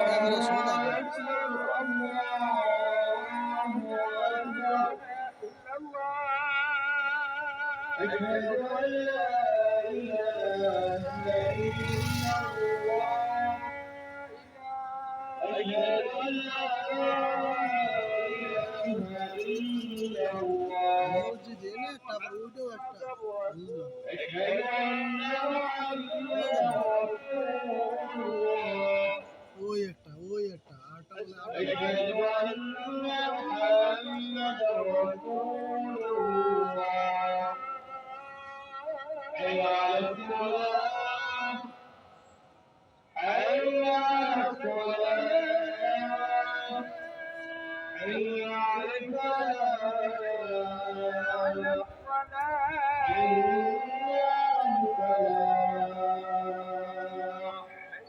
ক্যামেরা সোজা কর। মসজিদ এনে একটা ওইটাও একটা ওই একটা আরটা বলে